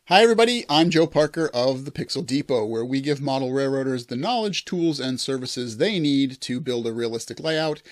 Hi everybody, I'm Joe Parker of the Pixel Depot, where we give model railroaders the knowledge, tools, and services they need to build a realistic layout,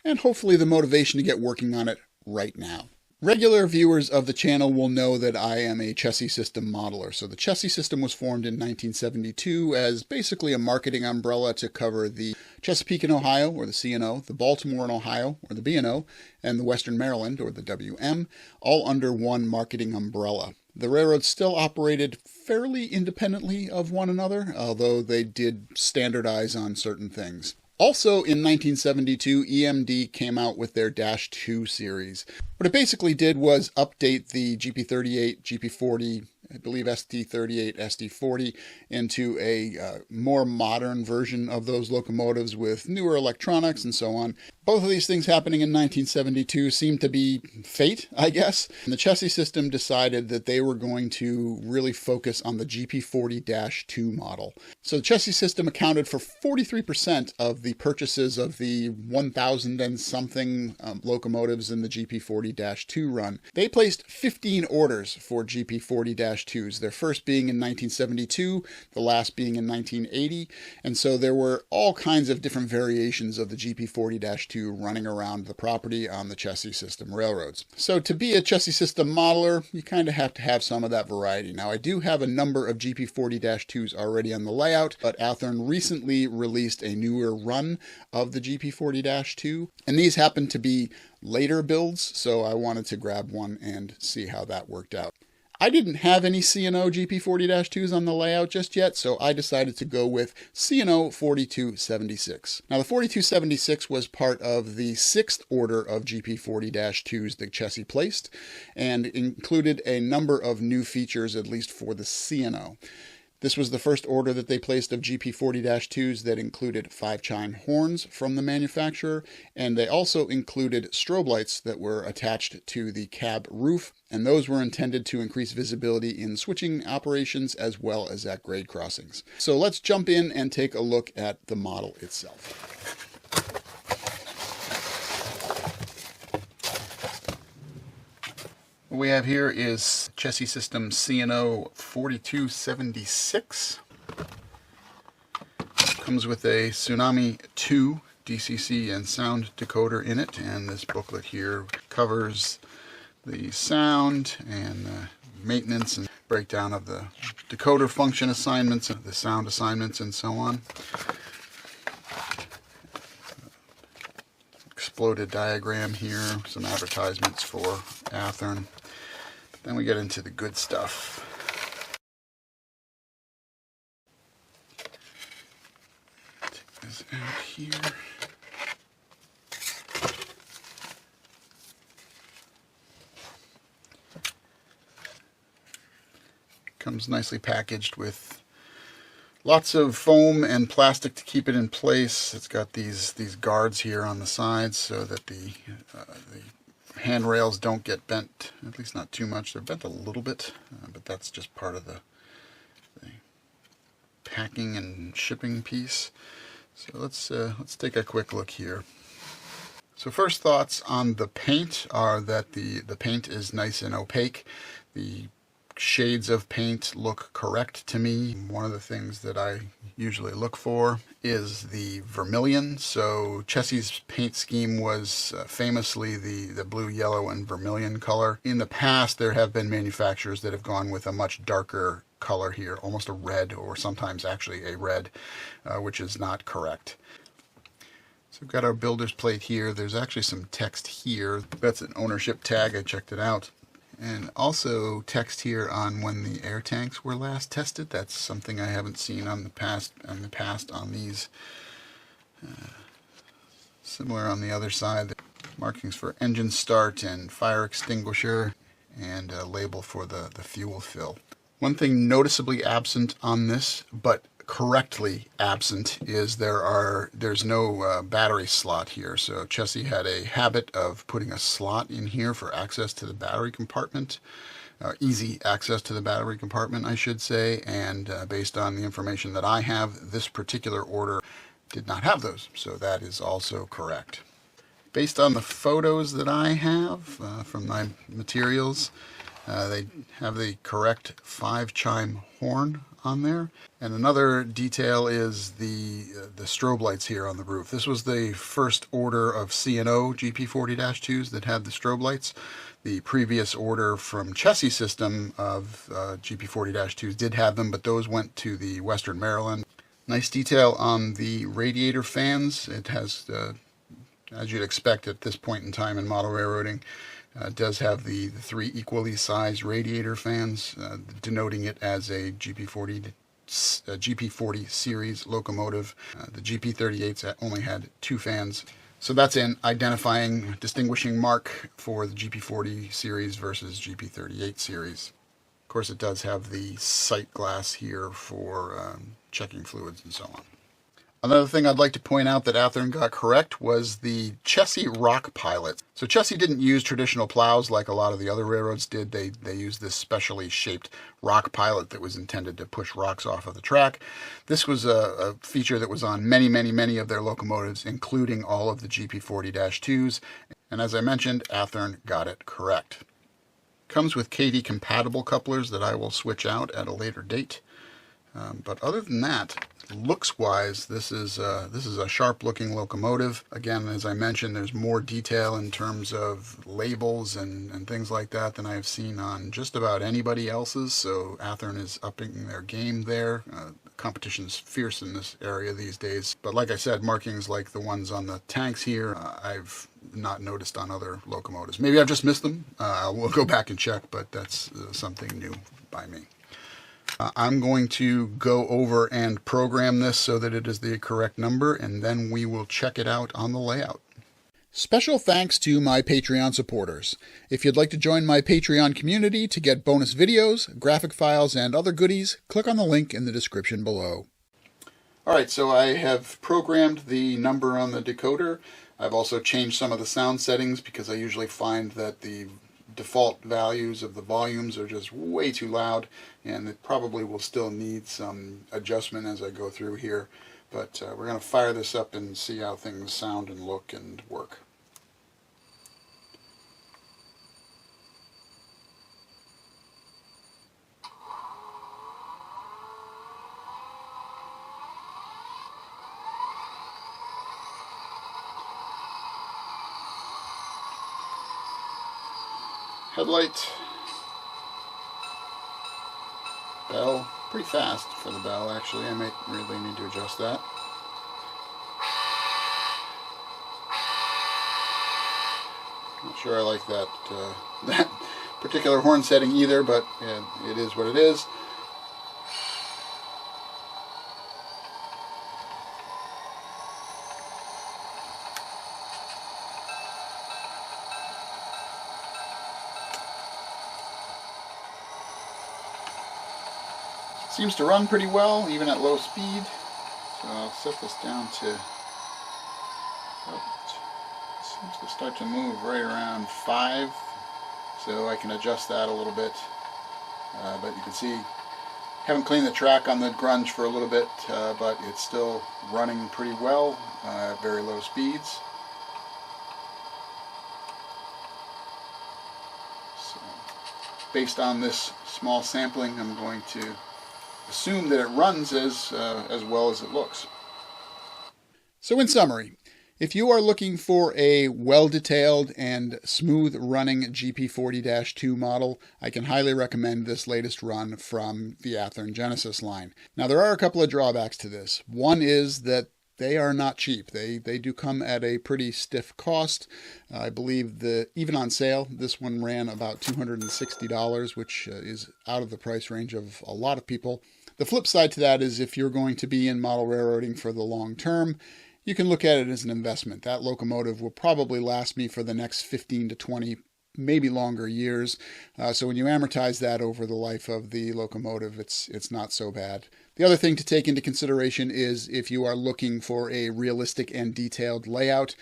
and hopefully the motivation to get working on it right now. Regular viewers of the channel will know that I am a Chessie System modeler. So the Chessie System was formed in 1972 as basically a marketing umbrella to cover the Chesapeake in Ohio, or the C&O, the Baltimore in Ohio, or the B&O, and the Western Maryland, or the WM, all under one marketing umbrella. The railroads still operated fairly independently of one another, although they did standardize on certain things. Also in 1972, EMD came out with their Dash 2 series. What it basically did was update the GP38, GP40, I believe ST38, ST40 into a more modern version of those locomotives with newer electronics and so on. Both of these things happening in 1972 seemed to be fate, I guess. And the Chessie System decided that they were going to really focus on the GP40-2 model. So the Chessie System accounted for 43% of the purchases of the 1,000 and something locomotives in the GP40-2 run. They placed 15 orders for GP40-2s, their first being in 1972, the last being in 1980, and so there were all kinds of different variations of the GP40-2 running around the property on the Chessie System railroads. So to be a Chessie System modeler, you kind of have to have some of that variety. Now I do have a number of GP40-2s already on the layout, but Athearn recently released a newer run of the GP40-2, and these happen to be later builds, so I wanted to grab one and see how that worked out. I didn't have any C&O GP40-2s on the layout just yet, so I decided to go with C&O 4276. Now the 4276 was part of the 6th order of GP40-2s that Chessie placed, and included a number of new features, at least for the C&O. This was the first order that they placed of GP40-2s that included 5-chime horns from the manufacturer, and they also included strobe lights that were attached to the cab roof, and those were intended to increase visibility in switching operations as well as at grade crossings. So let's jump in and take a look at the model itself. What we have here is Chessie System C&O 4276. Comes with a Tsunami 2 DCC and sound decoder in it, and this booklet here covers the sound and maintenance and breakdown of the decoder function assignments, the sound assignments, and so on. Exploded diagram here, some advertisements for Athearn. Then we get into the good stuff. Take this out here. Comes nicely packaged with lots of foam and plastic to keep it in place. It's got these guards here on the sides so that the handrails don't get bent, at least not too much. They're bent a little bit, but that's just part of the packing and shipping piece. So let's take a quick look here. So first thoughts on the paint are that the paint is nice and opaque. The shades of paint look correct to me. One of the things that I usually look for is the vermilion. So Chessie's paint scheme was famously the blue, yellow, and vermilion color. In the past, there have been manufacturers that have gone with a much darker color here, almost a red, or sometimes actually a red, which is not correct. So we've got our builder's plate here. There's actually some text here. That's an ownership tag. I checked it out. And also text here on when the air tanks were last tested. That's something I haven't seen on the past on these. Similar on the other side. Markings for engine start and fire extinguisher, and a label for the fuel fill. One thing noticeably absent on this, but correctly absent, is there's no battery slot here. So Chessie had a habit of putting a slot in here for access to the battery compartment, easy access to the battery compartment, I should say, and based on the information that I have, this particular order did not have those, so that is also correct. Based on the photos that I have from my materials, They have the correct 5-chime horn on there. And another detail is the strobe lights here on the roof. This was the first order of C&O GP40-2s that had the strobe lights. The previous order from Chessie System of GP40-2s did have them, but those went to the Western Maryland. Nice detail on the radiator fans. It has, as you'd expect at this point in time in model railroading, does have the 3 equally sized radiator fans, denoting it as a GP40 series locomotive. The GP38s only had 2 fans. So that's an identifying, distinguishing mark for the GP40 series versus GP38 series. Of course, it does have the sight glass here for checking fluids and so on. Another thing I'd like to point out that Athearn got correct was the Chessie rock pilot. So Chessie didn't use traditional plows like a lot of the other railroads did. They used this specially shaped rock pilot that was intended to push rocks off of the track. This was a feature that was on many of their locomotives, including all of the GP40-2s. And as I mentioned, Athearn got it correct. Comes with KD compatible couplers that I will switch out at a later date. But other than that, looks-wise, this is a sharp-looking locomotive. Again, as I mentioned, there's more detail in terms of labels and things like that than I've seen on just about anybody else's. So Athearn is upping their game there. Competition's fierce in this area these days. But like I said, markings like the ones on the tanks here, I've not noticed on other locomotives. Maybe I've just missed them. We'll go back and check, but that's something new by me. I'm going to go over and program this so that it is the correct number, and then we will check it out on the layout. Special thanks to my Patreon supporters. If you'd like to join my Patreon community to get bonus videos, graphic files, and other goodies, click on the link in the description below. Alright, so I have programmed the number on the decoder. I've also changed some of the sound settings because I usually find that the default values of the volumes are just way too loud, and it probably will still need some adjustment as I go through here. But we're going to fire this up and see how things sound and look and work. Headlight, bell, pretty fast for the bell actually. I might really need to adjust that. Not sure I like that that particular horn setting either, but it is what it is. Seems to run pretty well, even at low speed. So I'll set this down to, it seems to start to move right around 5. So I can adjust that a little bit. But you can see, haven't cleaned the track on the grunge for a little bit, but it's still running pretty well at very low speeds. So based on this small sampling, I'm going to assume that it runs as well as it looks. So in summary, if you are looking for a well-detailed and smooth-running GP40-2 model, I can highly recommend this latest run from the Athearn Genesis line. Now there are a couple of drawbacks to this. One is that they are not cheap. They do come at a pretty stiff cost. I believe that even on sale, this one ran about $260, which is out of the price range of a lot of people. The flip side to that is if you're going to be in model railroading for the long term, you can look at it as an investment. That locomotive will probably last me for the next 15 to 20, maybe longer years. So when you amortize that over the life of the locomotive, it's not so bad. The other thing to take into consideration is if you are looking for a realistic and detailed layout,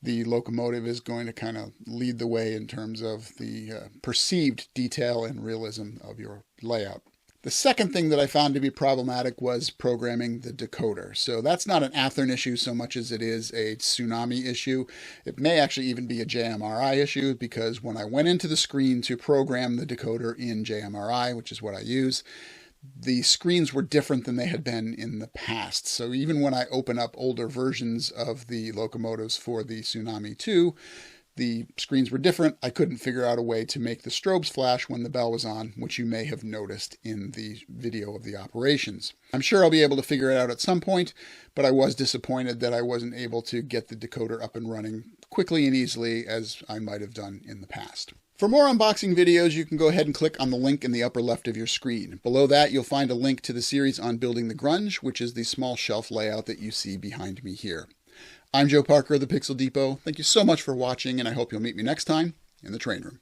the locomotive is going to kind of lead the way in terms of the perceived detail and realism of your layout. The second thing that I found to be problematic was programming the decoder. So that's not an Athearn issue so much as it is a Tsunami issue. It may actually even be a JMRI issue, because when I went into the screen to program the decoder in JMRI, which is what I use, the screens were different than they had been in the past. So even when I open up older versions of the locomotives for the Tsunami 2, the screens were different. I couldn't figure out a way to make the strobes flash when the bell was on, which you may have noticed in the video of the operations. I'm sure I'll be able to figure it out at some point, but I was disappointed that I wasn't able to get the decoder up and running quickly and easily as I might have done in the past. For more unboxing videos, you can go ahead and click on the link in the upper left of your screen. Below that, you'll find a link to the series on building the Grunge, which is the small shelf layout that you see behind me here. I'm Joe Parker of the Pixel Depot. Thank you so much for watching, and I hope you'll meet me next time in the train room.